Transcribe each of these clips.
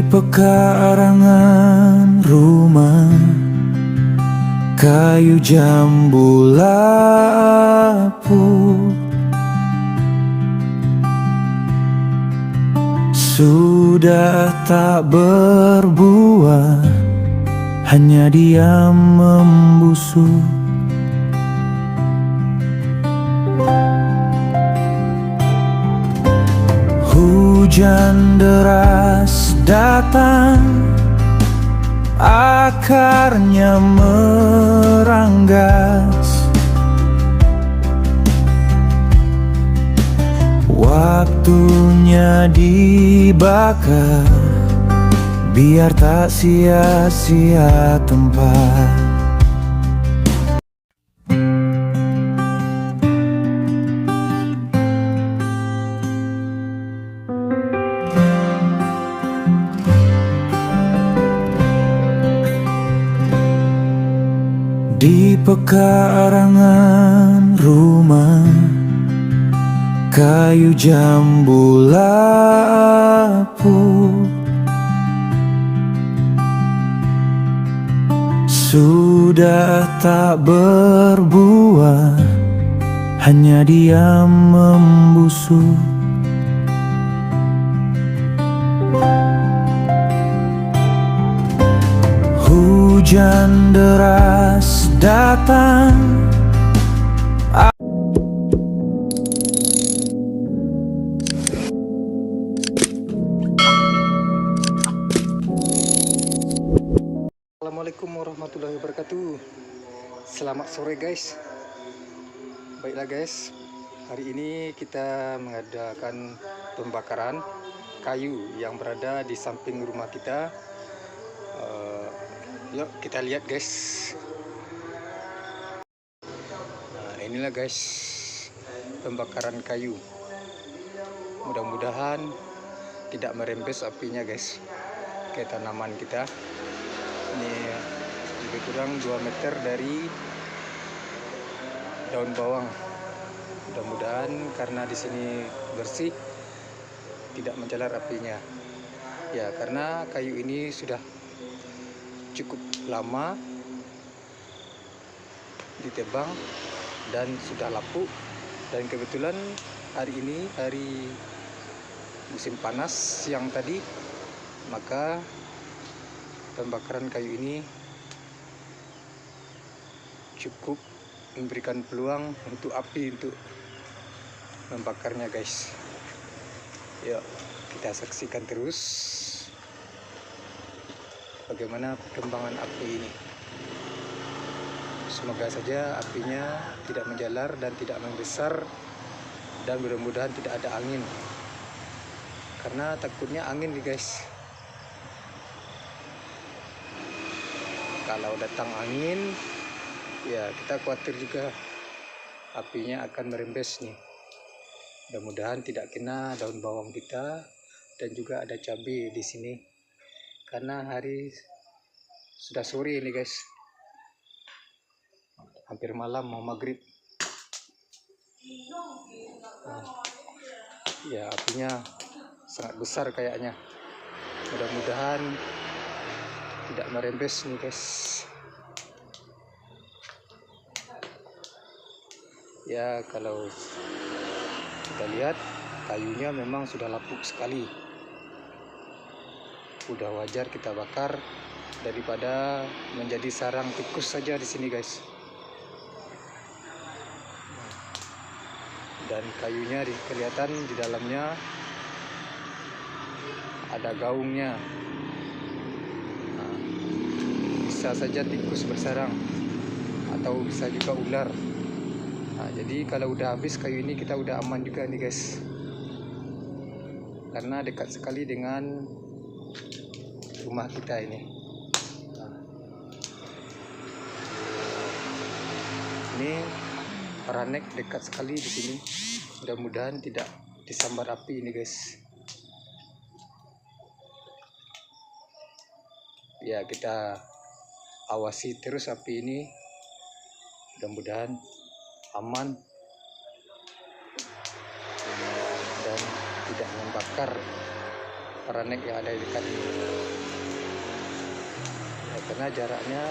pekarangan rumah, kayu jambu lapuk sudah tak berbuah, hanya diam membusuk. Hujan deras datang, akarnya meranggas. Waktunya dibakar, biar tak sia-sia tempat. Di pekarangan rumah, kayu jambu lapuk sudah tak berbuah, hanya diam membusuk. Hujan deras datang, Assalamualaikum warahmatullahi wabarakatuh. Selamat sore guys. Baiklah guys, hari ini kita mengadakan pembakaran kayu yang berada di samping rumah kita. Yuk kita lihat guys. Nah, inilah guys pembakaran kayu. Mudah-mudahan tidak merembes apinya guys ke tanaman kita. Ini lebih kurang 2 meter dari daun bawang. Mudah-mudahan karena di sini bersih tidak menjalar apinya. Ya, karena kayu ini sudah cukup lama ditebang dan sudah lapuk, dan kebetulan hari ini hari musim panas siang tadi, maka pembakaran kayu ini cukup memberikan peluang untuk api untuk membakarnya guys. Yuk kita saksikan terus bagaimana perkembangan api ini. Semoga saja apinya tidak menjalar dan tidak membesar, dan mudah-mudahan tidak ada angin, karena takutnya angin nih guys. Kalau datang angin, ya kita khawatir juga apinya akan merembes nih. Mudah-mudahan tidak kena daun bawang kita, dan juga ada cabai di sini. Karena hari sudah sore ini guys, hampir malam mau maghrib. Ya apinya sangat besar kayaknya. Mudah-mudahan tidak merembes nih guys. Ya kalau kita lihat kayunya memang sudah lapuk sekali. Udah wajar kita bakar daripada menjadi sarang tikus saja di sini guys. Dan kayunya kelihatan di dalamnya ada gaungnya. Nah, bisa saja tikus bersarang atau bisa juga ular. Nah, jadi kalau udah habis kayu ini kita udah aman juga nih guys, karena dekat sekali dengan rumah kita ini. Ini paranek dekat sekali di sini. Mudah-mudahan tidak disambar api ini guys. Ya kita awasi terus api ini, mudah-mudahan aman dan tidak membakar paranek yang ada di dekat ini. karena jaraknya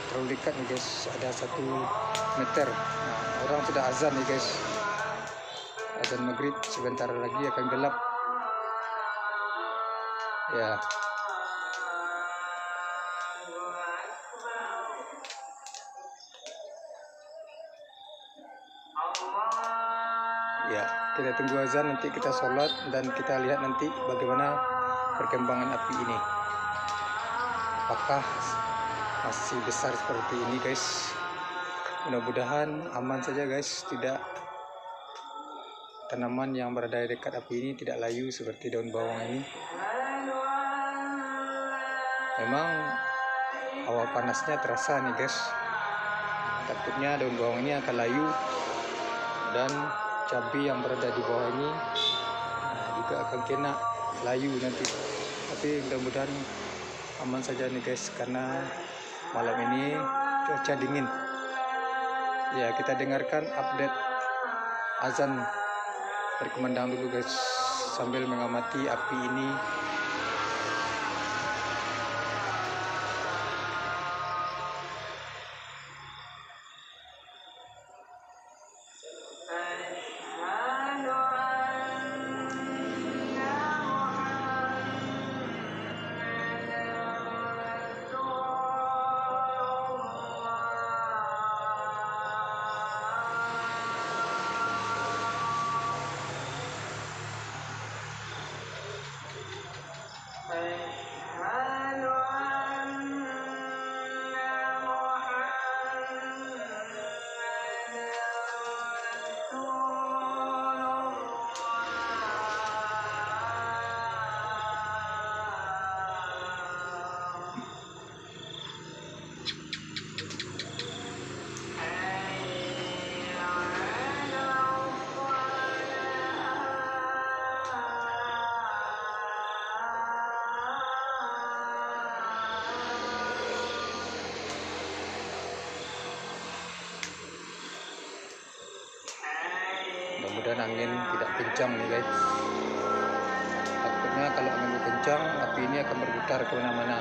terlalu dekat nih guys, ada 1 meter. Nah, orang sudah azan nih guys, azan maghrib, sebentar lagi akan gelap ya. Ya, kita tunggu azan, nanti kita sholat dan kita lihat nanti bagaimana perkembangan api ini. Apakah masih besar seperti ini guys? Mudah-mudahan aman saja guys, tidak tanaman yang berada di dekat api ini tidak layu seperti daun bawang ini. Memang awal panasnya terasa nih guys, takutnya daun bawang ini akan layu dan cabai yang berada di bawah ini juga akan kena layu nanti. Tapi mudah-mudahan aman saja nih guys, karena malam ini cuaca dingin ya. Kita dengarkan update azan berkumandang dulu guys, sambil mengamati api ini. Mudah-mudahan angin tidak kencang nih guys. Takutnya kalau angin kencang, api ini akan berputar kemana-mana.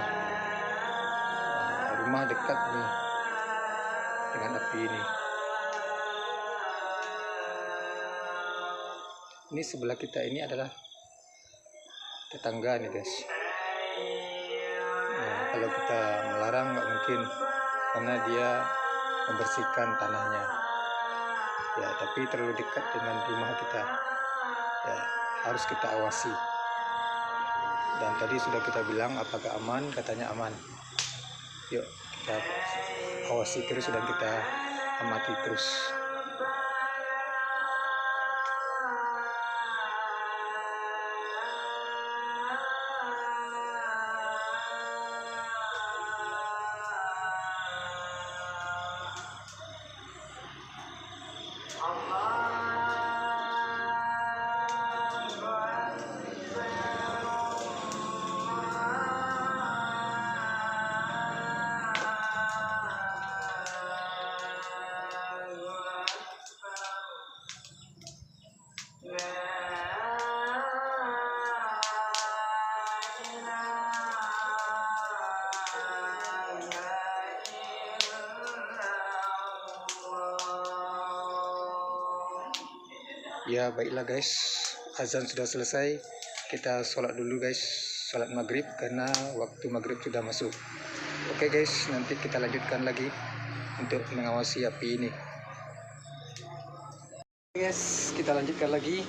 Rumah dekat nih dengan api ini. Ini sebelah kita ini adalah tetangga nih guys. Nah, kalau kita melarang nggak mungkin, karena dia membersihkan tanahnya. Ya, tapi terlalu dekat dengan rumah kita ya, harus kita awasi. Dan tadi sudah kita bilang apakah aman, katanya aman. Yuk kita awasi terus dan kita amati terus. Ya baiklah guys, azan sudah selesai, kita sholat dulu guys, sholat maghrib karena waktu maghrib sudah masuk. Oke guys, nanti kita lanjutkan lagi untuk mengawasi api ini. Guys, kita lanjutkan lagi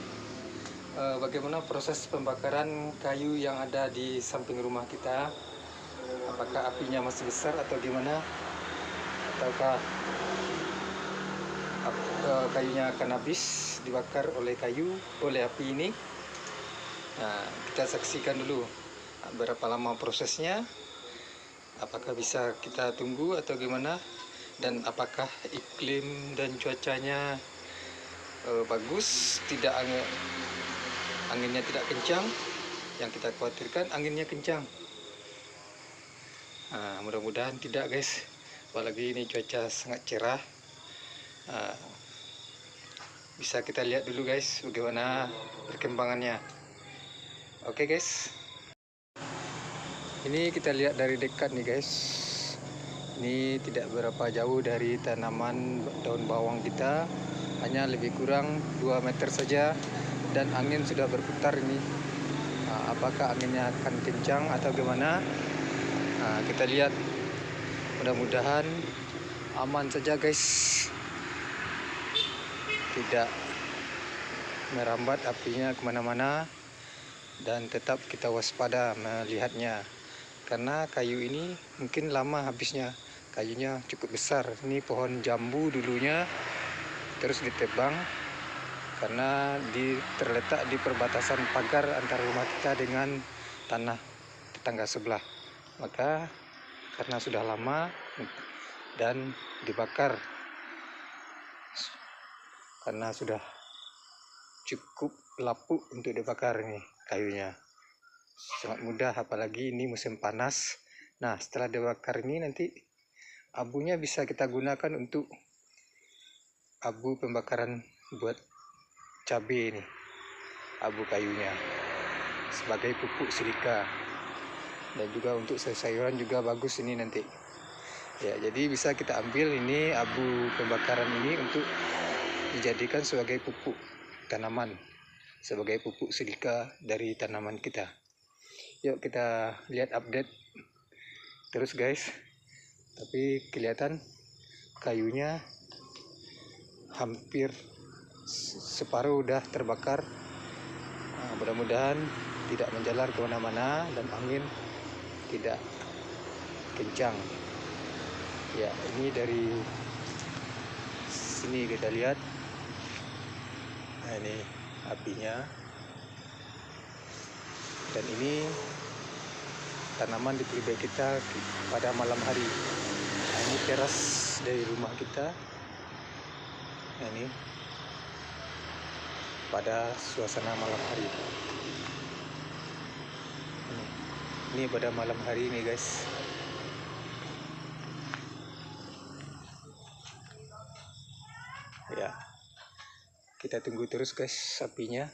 bagaimana proses pembakaran kayu yang ada di samping rumah kita. Apakah apinya masih besar atau gimana, ataukah kayunya akan habis dibakar oleh api ini. Nah, kita saksikan dulu berapa lama prosesnya, apakah bisa kita tunggu atau gimana, dan apakah iklim dan cuacanya bagus, tidak anginnya tidak kencang. Yang kita khawatirkan anginnya kencang. Nah, mudah-mudahan tidak guys, apalagi ini cuaca sangat cerah. Bisa kita lihat dulu guys bagaimana perkembangannya. Oke guys, ini kita lihat dari dekat nih guys, Ini tidak berapa jauh dari tanaman daun bawang kita, hanya lebih kurang 2 meter saja, dan angin sudah berputar ini. Apakah anginnya akan kencang atau gimana? Kita lihat. Mudah-mudahan aman saja guys, tidak merambat apinya kemana-mana, dan tetap kita waspada melihatnya, karena kayu ini mungkin lama habisnya. Kayunya cukup besar. Ini pohon jambu dulunya, terus ditebang karena terletak di perbatasan pagar antara rumah kita dengan tanah tetangga sebelah. Maka karena sudah lama dan dibakar karena sudah cukup lapuk untuk dibakar ini kayunya. Sangat mudah, apalagi ini musim panas. Nah, setelah dibakar ini nanti abunya bisa kita gunakan untuk abu pembakaran buat cabai ini. Abu kayunya sebagai pupuk silika, dan juga untuk sayuran juga bagus ini nanti. Ya, jadi bisa kita ambil ini abu pembakaran ini untuk dijadikan sebagai pupuk tanaman, sebagai pupuk silika dari tanaman kita. Yuk kita lihat update terus guys. Tapi kelihatan kayunya hampir separuh udah terbakar. Mudah-mudahan tidak menjalar kemana-mana dan angin tidak kencang. Ya, ini dari sini kita lihat. Nah, ini apinya. Dan ini tanaman di pelibet kita pada malam hari. Nah, ini teras dari rumah kita. Nah, ini pada suasana malam hari. Ini pada malam hari ini guys. Ya, kita tunggu terus guys apinya.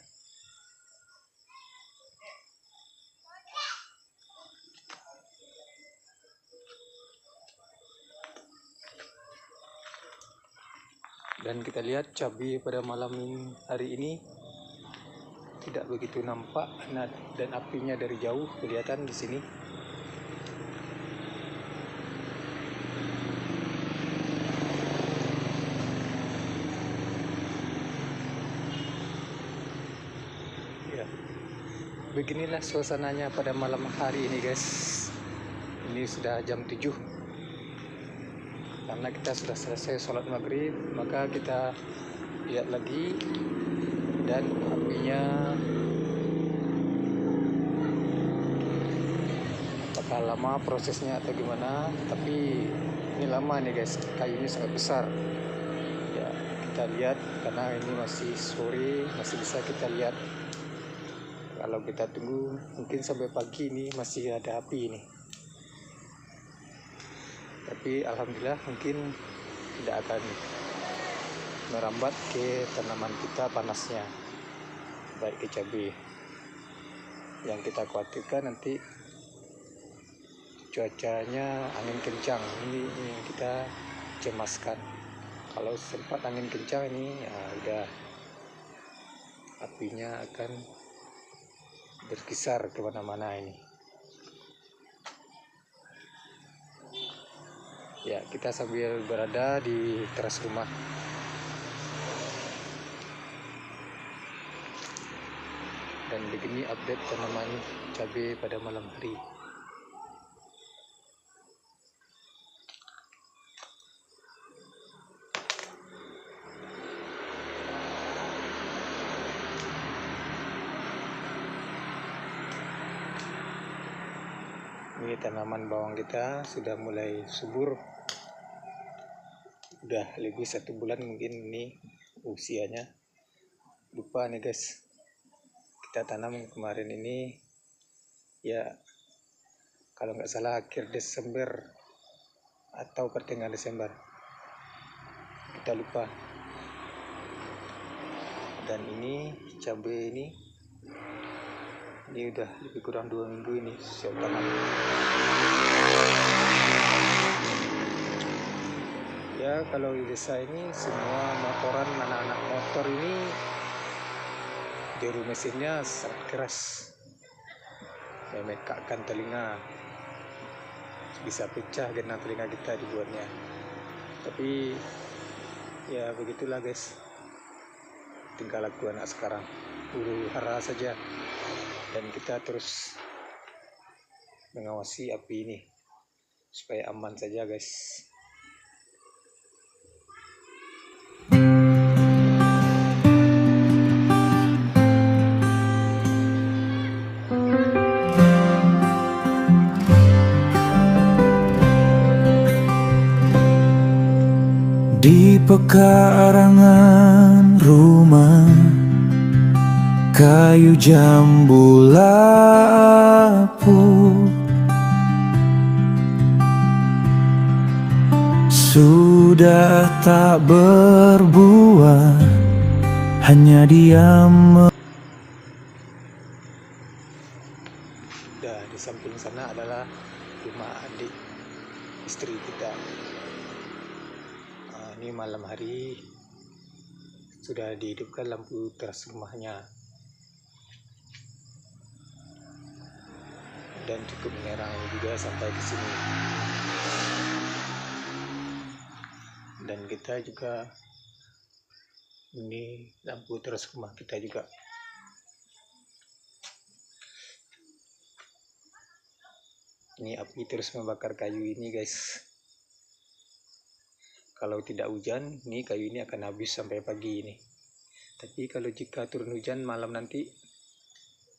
Dan kita lihat cabai pada malam hari ini tidak begitu nampak. Nah, dan apinya dari jauh kelihatan di sini. Ya, beginilah suasananya pada malam hari ini guys. Ini sudah jam 7. Karena kita sudah selesai sholat maghrib, maka kita lihat lagi, dan apinya apakah lama prosesnya atau gimana. Tapi ini lama nih guys, kayunya sangat besar. Ya, kita lihat karena ini masih sore, masih bisa kita lihat. Kalau kita tunggu mungkin sampai pagi ini masih ada api ini. Tapi alhamdulillah mungkin tidak akan merambat ke tanaman kita panasnya, baik ke cabai. Yang kita khawatirkan nanti cuacanya angin kencang, ini yang kita cemaskan. Kalau sempat angin kencang ini ya udah, apinya akan berkisar kemana-mana ini. Ya, kita sambil berada di teras rumah. Dan begini update tanaman cabai pada malam hari. Ini tanaman bawang kita sudah mulai subur. Udah lebih 1 bulan mungkin ini usianya. Lupa nih guys, kita tanam kemarin ini ya, kalau nggak salah akhir Desember atau pertengahan Desember, kita lupa. Dan ini cabai ini udah lebih kurang 2 minggu ini siap tanam. Ya kalau di desa ini semua motoran, anak-anak motor ini deru mesinnya sangat keras, memekakkan telinga, bisa pecah kena telinga kita dibuatnya. Tapi ya begitulah guys, tingkah laku anak sekarang, huru hara saja, dan kita terus mengawasi api ini supaya aman saja guys. Di pekarangan rumah, kayu jambu lapuk, sudah tak berbuah, hanya diam. Dan di samping sana adalah rumah adik istri kita. Ini malam hari sudah dihidupkan lampu teras rumahnya dan cukup menerangi juga sampai ke sini. Dan kita juga, ini lampu teras rumah kita juga. Ini api terus membakar kayu ini guys. Kalau tidak hujan, nih kayu ini akan habis sampai pagi ini. Tapi kalau jika turun hujan malam nanti,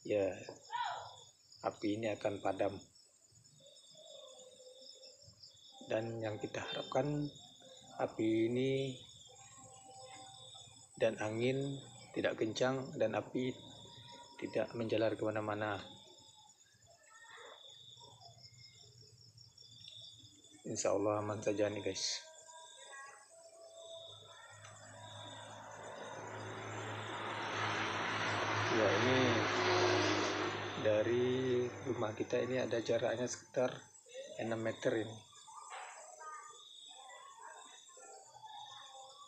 ya api ini akan padam. Dan yang kita harapkan, api ini dan angin tidak kencang dan api tidak menjalar kemana-mana. Insya Allah aman saja nih guys. Ya, ini dari rumah kita ini ada jaraknya sekitar 6 meter ini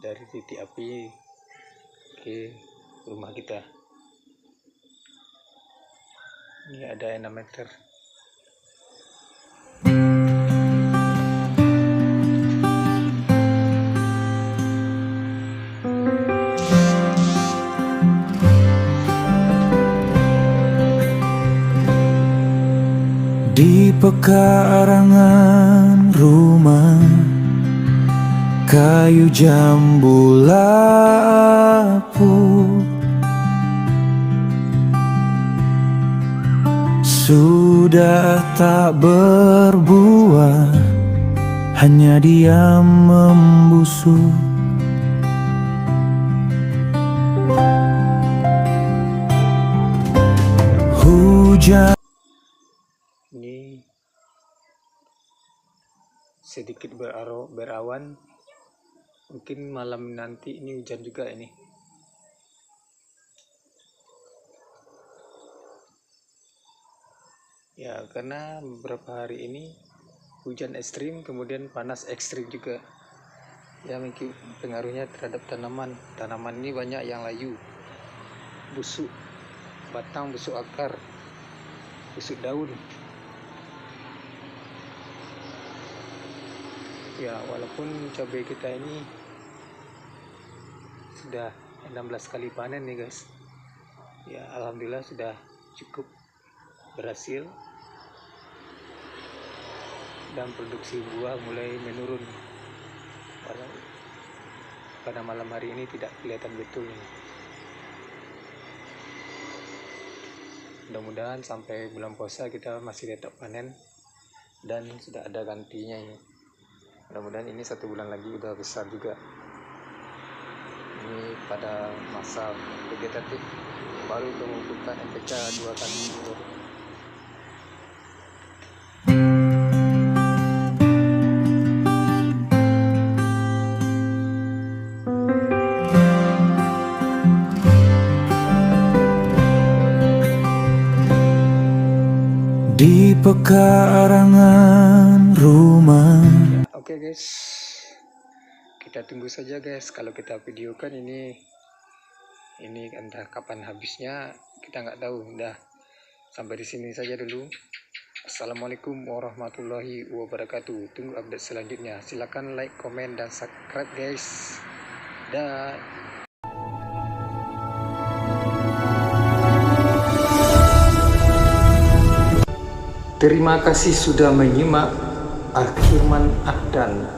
dari titik api ke rumah kita. Ini ada 6 meter. Di pekarangan rumah, kayu jambu lapuk, sudah tak berbuah, hanya diam membusuk. Hujan Ini sedikit berawan, mungkin malam nanti ini hujan juga ini. Ya, karena beberapa hari ini hujan ekstrim, kemudian panas ekstrim juga. Ya, mungkin pengaruhnya terhadap tanaman. Tanaman ini banyak yang layu, busuk batang, busuk akar, busuk daun. Ya, walaupun cabai kita ini sudah 16 kali panen nih guys. Ya, alhamdulillah sudah cukup berhasil. Dan produksi buah mulai menurun. Pada malam hari ini tidak kelihatan betul ini. Mudah-mudahan sampai bulan puasa kita masih tetap panen dan sudah ada gantinya ini. Mudah-mudahan ini 1 bulan lagi udah besar juga. Ini pada masa vegetatif, baru mengumpulkan NPK 2 kali. di pekarangan rumah. Oke guys, kita tunggu saja guys. Kalau kita videokan ini entah kapan habisnya, kita nggak tahu. Udah sampai di sini saja dulu. Assalamualaikum warahmatullahi wabarakatuh. Tunggu update selanjutnya. Silakan like, komen, dan subscribe guys. Dah. Terima kasih sudah menyimak. Akhirman Ahdan.